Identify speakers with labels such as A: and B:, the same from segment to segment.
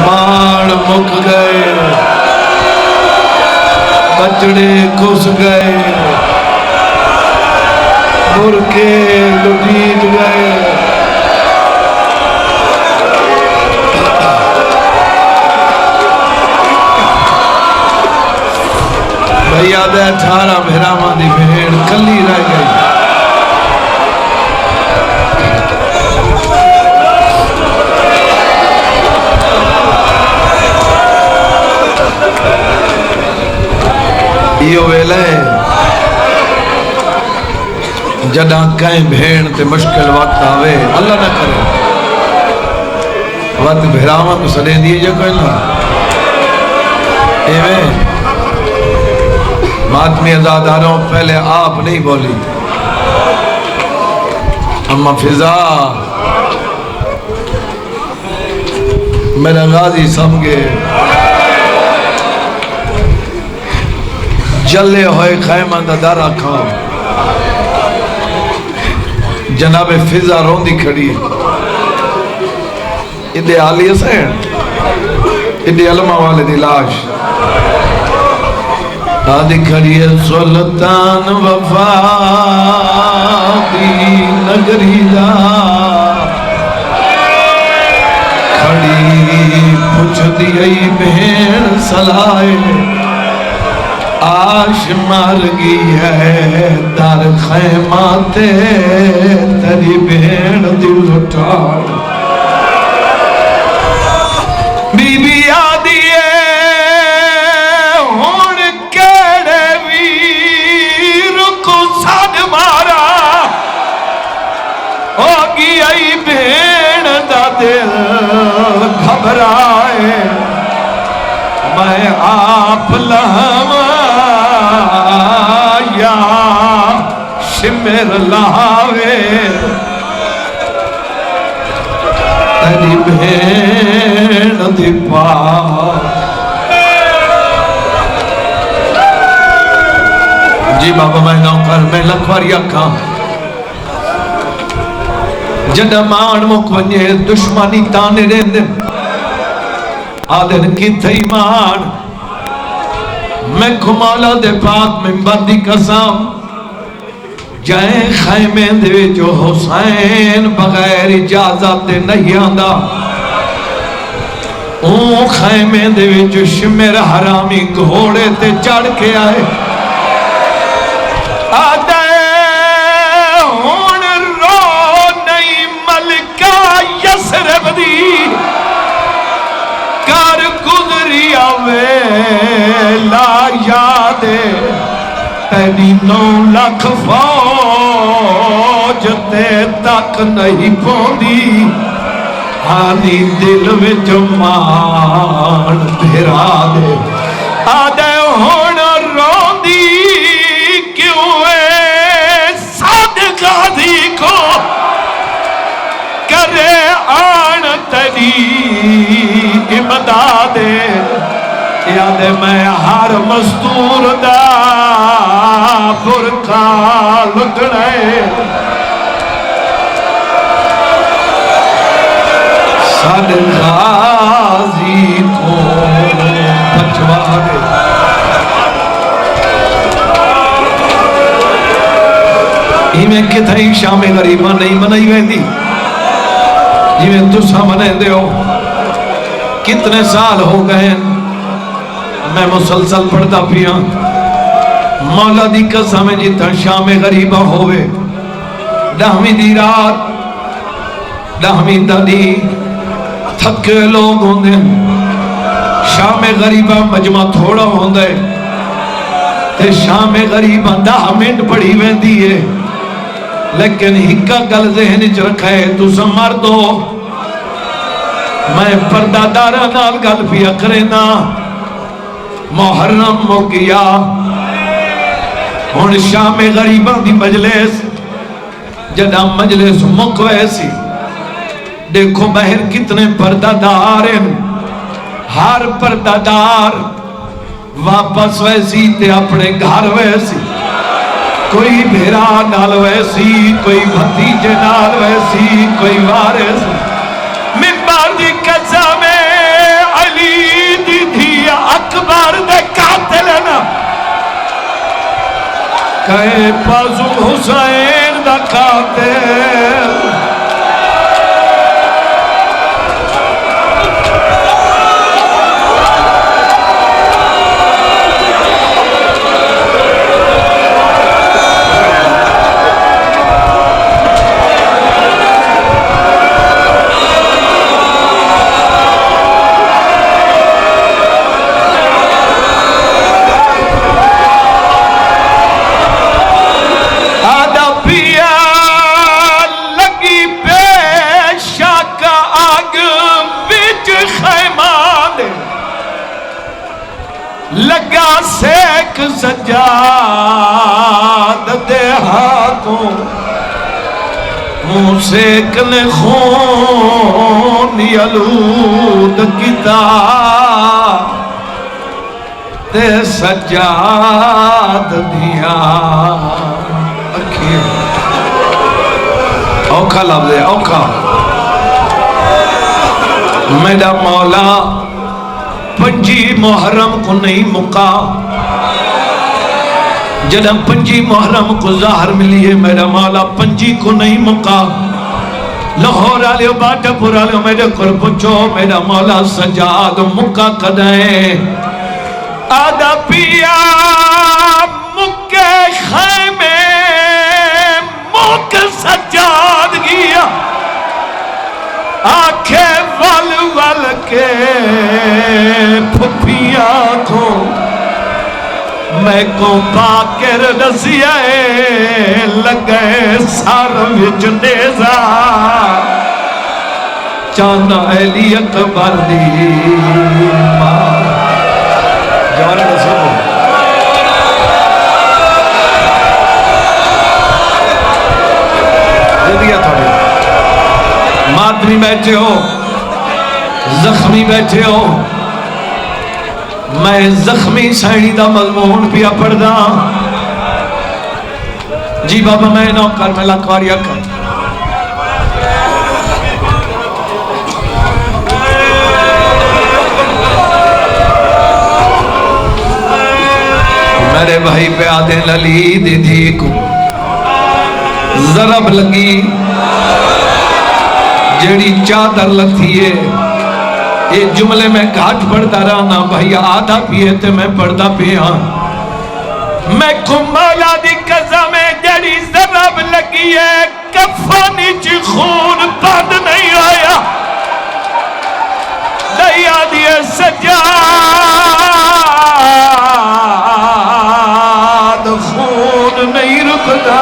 A: ماڑ مک گئے بچڑے کس گئے مرکے لٹیٹ گئے بھیا دے 18 بھیراواں دی بھیڑ کلی رہ گئی یہ ویلے جداں کہیں بھیڑ تے مشکل وقت آوے اللہ نہ کرے وقت بھیراواں کو سڑے دیئے جو کوئی نہ ایویں ماتمی ازاداروں پہلے آپ نہیں بولی اما فضا میرا غازی سمگے جلے ہوئے خیمہ دا در آکھاں جناب فضا روندی کھڑی ادھے آلی حسین ادھے علمہ والے دی لاش آدھی کھڑی ہے سلطان وفادی نگری دا کھڑی پوچھ دیئی بہن سلائے آش مار گئی ہے در خیمہ تیری بہن دل اٹھاڑ بی بی آدھی ہے ہون کیڑے ویر کو ساد مارا ہوگی ای بہن دا دل گھبرائے میں آپ لہم یا شمر لاوے تیری بھیڑ دی پاک جی بابا میں نوکر میں لکھواری اکھاں جڑا مان مک ونجے دشمنی تانے رہندے آدھن کی تھی مان میں کھمالا دے پاک منبر دی قسم جائیں خیمے دے جو حسین بغیر اجازت دے نہیں آندہ اون خیمے دے جو شمر حرامی گھوڑے تے چڑھ کے آئے آدھے ہون رو نئی ملکہ یسرب دی کار گزری آوے لا یادے تیری 9 لاکھ فوج تے تک نہیں پوندی ہانی دل وچ مان بھرا دے آدھے ہون روندی کیوں اے ساد غازی کو کرے آن تیری امداد یاد میں ہر مستور دا برکھا لگنے ساد غازی کو بچوا دے میں کتھائی شام غریبہ نہیں منائی ویندی جی میں تُسا منے دے ہو کتنے سال ہو گئے میں مسلسل پڑھتا پیا مولا دی قسم جتا شام غریبہ ہوئے 10ویں دی رات 10ویں دی تھکے لوگ ہوندے شام غریبہ مجمع تھوڑا ہوندے تے شام غریبہ 10 منٹ پڑھی ویندی ہے لیکن ہکا گل ذہن چ رکھے تُسا مردو میں پردہ دارہ نال گل پیا کرینا محرم ہو گیا ہون شام غریبہ دی مجلس جدہ مجلس مکوے سی دیکھو بہر کتنے پردہ دار ہیں ہر پردہ دار واپس ویسی تے اپنے گھر ویسی کوئی بھیرا نال ویسی کوئی بھتیجے نال ویسی کوئی وارث ممبر دی قسم کہے بازو حسین دا قاتل لگا سیک سجاد دے ہاتھوں منہ سیکنے خون یلود کیتا تے سجاد دیا اکھیں اوکھا لفظ ہے اوکھا میرا مولا پنجی محرم کو نہیں مکا جنم پنجی محرم کو ظاہر ملی ہے میرا مولا پنجی کو نہیں مکا لاہور آلیو باٹا پور آلیو میرے کر پچھو میرا مولا سجاد مکا کدائیں آدھا پیا مکے خیمے مک سجاد گیا آنکھیں ول ول کے پھپیاں کو میں کو پاکر نسیائے لگے سار وچ نیزا چاند علی اکبر دی ماں جوانے نسل جدیہ تھوڑی مادری بیٹھے ہو زخمی بیٹھے ہو میں زخمی سائنی دا مضمون پیا پڑھ دا جی بابا میں نوکر میں لکواریا کر میرے بھائی پہ آدھے للی دیدھی کو ضرب لگی جیڑی چادر لگتی ہے یہ جملے میں گھاٹ پڑھتا رہنا بھائی آدھا پیے تھے میں پڑھتا پیا میں کو مولا دی قسم میں جیڑی ضرب لگی ہے کفانی چی خون بند نہیں آیا دیا دیے سجاد خون نہیں رکتا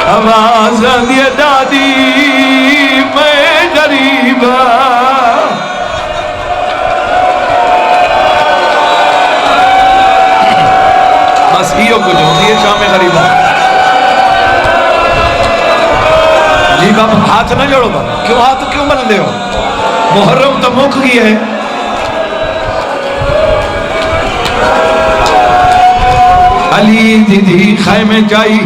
A: آواز آدھی دادی میں غریبا بس ہیو کچھ ہوتی ہے شام غریبا جی بابا ہاتھ نہ جوڑو بابا کیوں ہاتھ کیوں بندے ہو محرم تو مک گئی ہے علی دیدھی خیمے جائی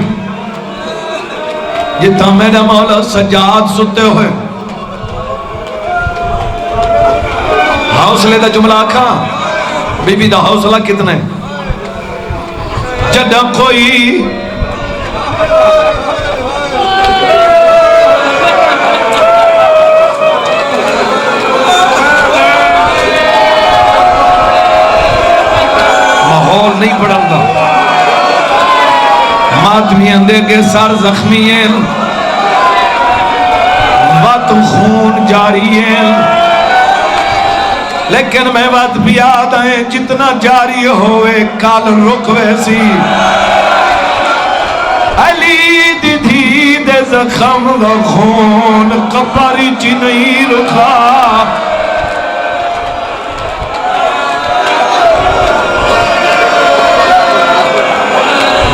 A: جتا میرا مولا سجاد ستے ہوئے حوصلے دا جملہ آکھا بی بی دا حوصلہ کتنے جدہ کوئی ماحول نہیں پڑھن دا ماتمی اندے کے سر زخمی ہیں وقت خون جاری ہیں لیکن میں وقت بھی یاد آئیں جتنا جاری ہوئے کال رک ویسی علی دی دھی دے زخم دا خون قبری چی نہیں رکھا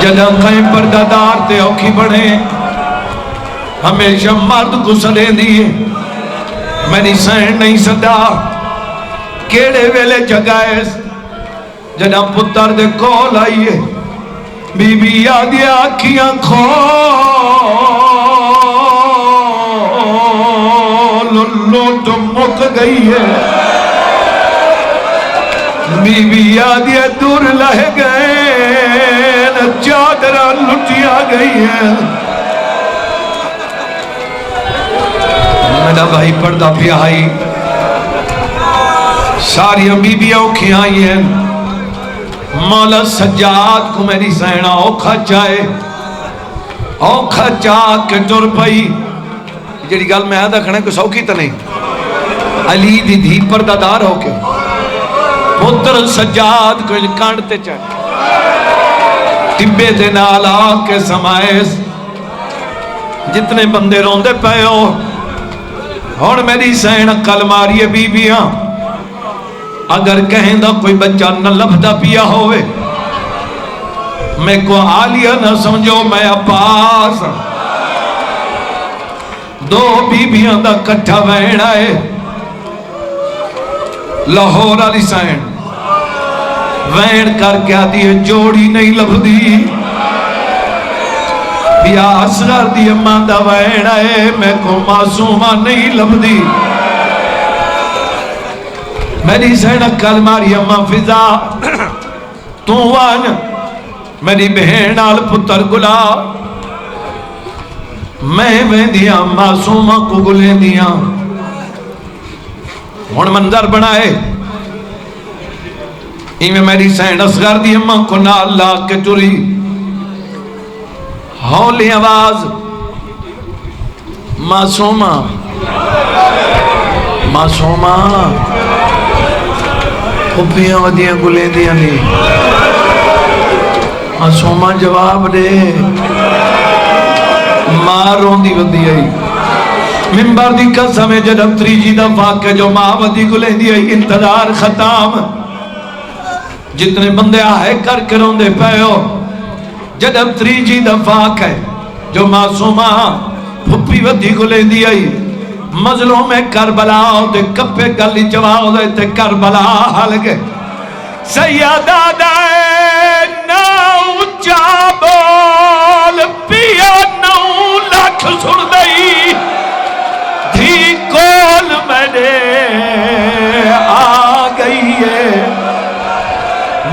A: جدہ قائم پردادار تے اوکھی بڑھے ہمیشہ مرد کو سلے دیئے میں نہیں سہن نہیں سدا کیڑے ویلے جگائے جدہ پتر دے کول آئیے بی بی آدھی آکھیاں کھول لوٹ مک گئی ہے بی بی آدھی دور لہ گئے چادر لٹیا گئی ہیں. میرا بھائی پردہ پیا آئی ساری بیبیاں اوکھی آئی ہیں. مولا سجاد کو میری سینہ اوکھا چاہے اوکھا چاہ کے ٹر پئی. جیڑی گل میں آدھا کھڑے کو سوکھی تا نہیں. علی دی دھی پردہ دار ہو کے پتر سجاد کو کانٹتے چاہے ٹبے دے نال آ کے سمائے. جتنے بندے روندے پے ہو اور میری سین عقل ماری بیبیاں اگر کہیں دا کوئی بچہ نہ لبدا پیا ہوئے میں کو عالیہ نہ سمجھو میں عباس. دو بیبیاں دا کٹھا وین آئے لاہور علی سین وین کر کے آدھی ہے جوڑی نہیں لبدی. یا اصغر دی اماں دا وین آئے میں کو معصومہ نہیں لبدی. میری سینہ کل ماری اماں فضا تو وان میری بہن آل پتر گلا میں ویندیاں معصومہ کو گلیں دیاں. ہون منظر بنائے میں میری سینہ اصغر دی اماں کو نال لا کے ٹری. ہولی آواز معصومہ معصومہ پھپیاں ودیاں گلیں دیاں نہیں. معصومہ جواب دے ماروں دی ودی آئی. ممبر دی قسم جدم تریجی دفعہ کے جو ماں ودی گلیں دی آئی انتظار ختم. جتنے بندے آئے کر کے روندے پے ہو جدم تریجی دفعہ کے جو معصومہ پھپی ودی گلیں دی آئی. مظلوم کربلا دے کپے گلی جواؤ دے تے کربلا حل گئے. سیدہ دائے نو چابول پیا 9 لاکھ سن دئی دھی کول میرے آ گئی ہے.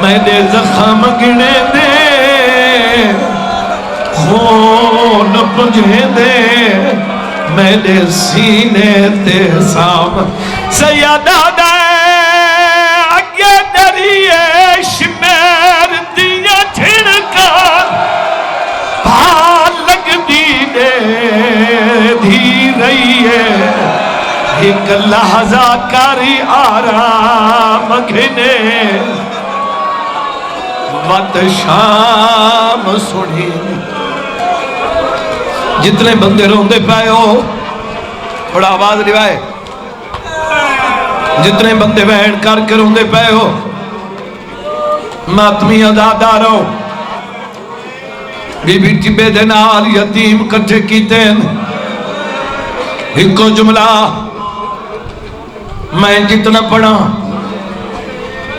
A: میرے زخم گنے دے خون پجھے دے میرے سینے تے سام. سیدہ دائے اگے دریے شمیر دیا چھڑکا بھال لگ دینے دھی رہی ہے. ایک لحظہ کاری آرام گھنے وقت شام سنی. جتنے بندے روندے پائے ہو تھوڑا آواز روائے. جتنے بندے بہن کر کے روندے پائے ہو ماتمی ادادارو بی بی ٹبے دے نال یتیم کٹھے کیتے ہیں. ایک کو جملہ میں جتنا پڑھا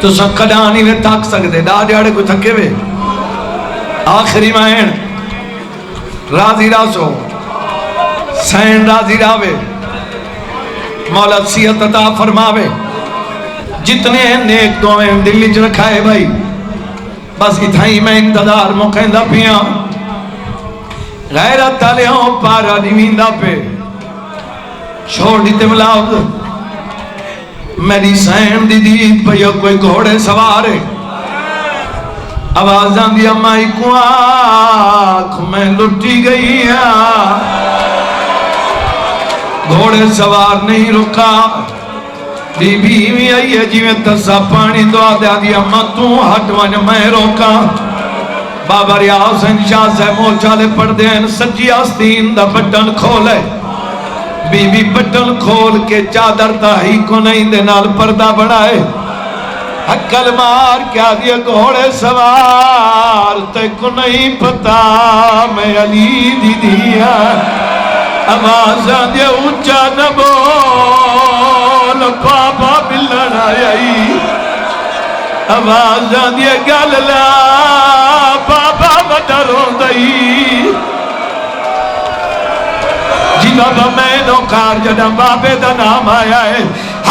A: تو سکڑانی میں تاک سکتے دا دیاڑے کو تھکے وے. آخری مہین راضی راسو سین راضی راوے مولا صحت عطا فرماوے. جتنے نیک دعائیں دلی چ رکھائے بھائی بس اتھائی میں انتظار مکھیندہ پیاں. غیرت تالیاں پارا نیویندہ پہ چھوڑ دیتے ملاؤ. میری سین دی دید پہ کوئی گھوڑے سوارے آوازاں دی امائی کو آنکھ میں لٹی گئی ہے. گھوڑے سوار نہیں رکا. بی بی بھی آئی ہے جی میں تسا پانی دعا دیا دی اماں تو ہٹ ون میں روکا. بابا ریاض انشاء سے موچالے پڑھ دیں سجی آستین دا بٹن کھولے. بی بی بٹن کھول کے چادر تاہی کو نہیں دے نال پردہ بڑھائے. حکل مار کیا دیا گھوڑے سوار تے کو نہیں پتا میں علی دی دیا. آوازاں دیا اونچا نہ بول بابا ملن آئی. آوازاں دیا گل لا بابا وڈروں دئی. جی بابا میں نوکار جدہ بابے دا نام آیا ہے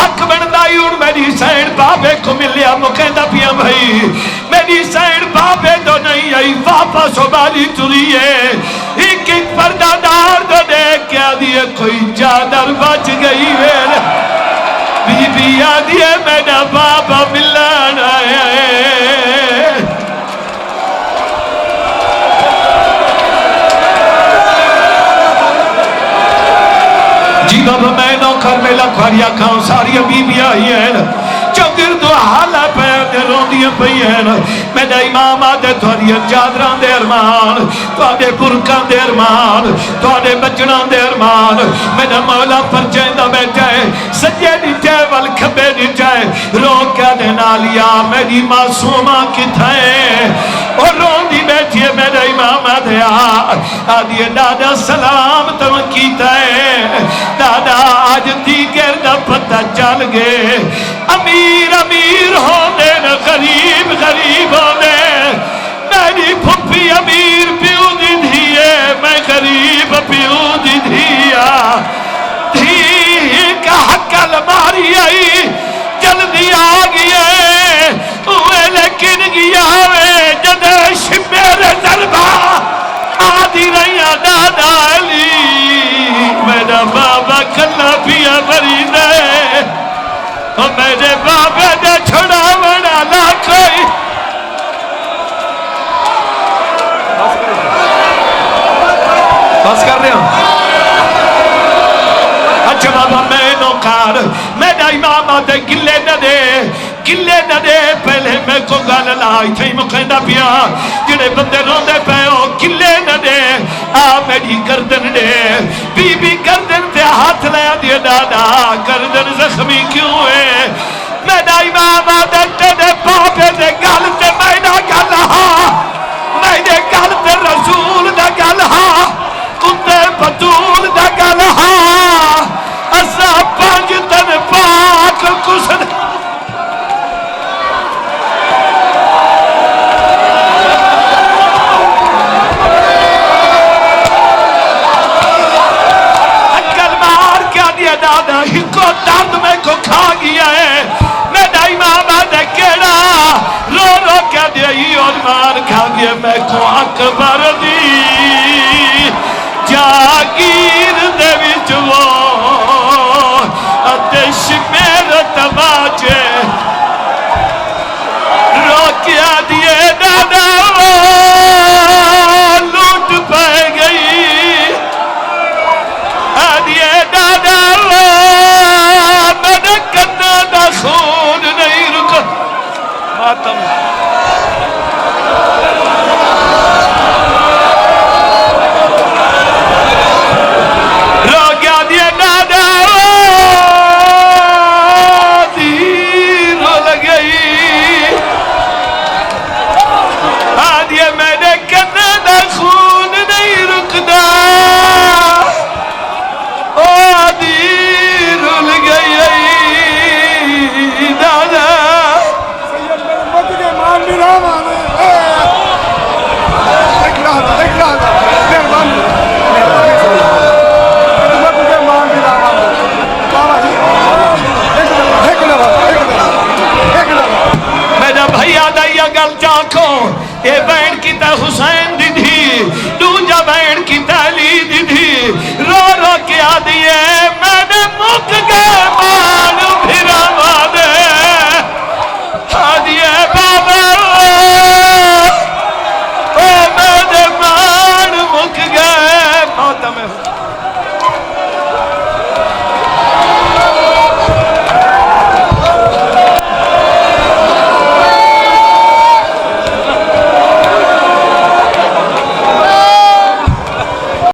A: حق بنتا ہی ہوں میری سین بابے کو ملیا مکہندہ پیا بھائی میری سین بابے تو نہیں آئی واپس والی تری ہے ایک ایک پردہ دار تو دیکھ کیا دیئے کوئی چادر بچ گئی ہے بی بی آدھیے میرا بابا ملان آیا ہے جی بابا میں نوکر میں لکھواریا کھاؤں ساری بی بی آئی ہے جو گرد و حالا پہ رون دیا پئی ہے میرا امام آدھے تھوڑی چادران دے ارمان تھوڑے برکان دے ارمان تھوڑے بچنان دے ارمان میرا مولا پر جائندہ بیٹھا ہے سجے نیچے والکھبے نیچے رو کیا دینا لیا میری معصومہ کتھائے اور رون دی بیٹھی ہے میرا امام آدھے آدھے دادا سلام تم کیتا ہے دادا آج دیگر دا پتہ چل گئے امیر امیر ہونے نہ غریب غریب ہونے میری پھپی امیر پیو دی دھیے میں غریب پیو دی دھیا دھی کا حقل ماری آئی جلدی آگئے اوے لیکن گیا ہوئے جدے شمیر ضربہ آدھی رہیا دادا علی میرا بابا کھلا پیا مریدے اور میرے بابے نے چھڑا بڑا نہ کوئی بس کر رہے ہوں اچھا بابا میں نوکار میرا امام آتے گلے نہ دے پہلے میں کو گال لائی تھے مکہندہ پیا جڑے بندے روندے پہ ہو گلے نہ دے میری گردن دے بی بی گردن تے ہاتھ لیا دیا دادا گردن زخمی کیوں ہے میرا امام آدھے تیرے بابے دے گال تے مینا گال ہاں مینے گال تے رسول دا گال ہاں کتے بطول دا گال ہاں اسا پانچ تن پاک کسن دادا ہی کو درد میں کو کھا گیا ہے میرا امام آدھے کیڑا رو رو کیا دیا ہی اور مار کھا گیا میں کو اکبر دی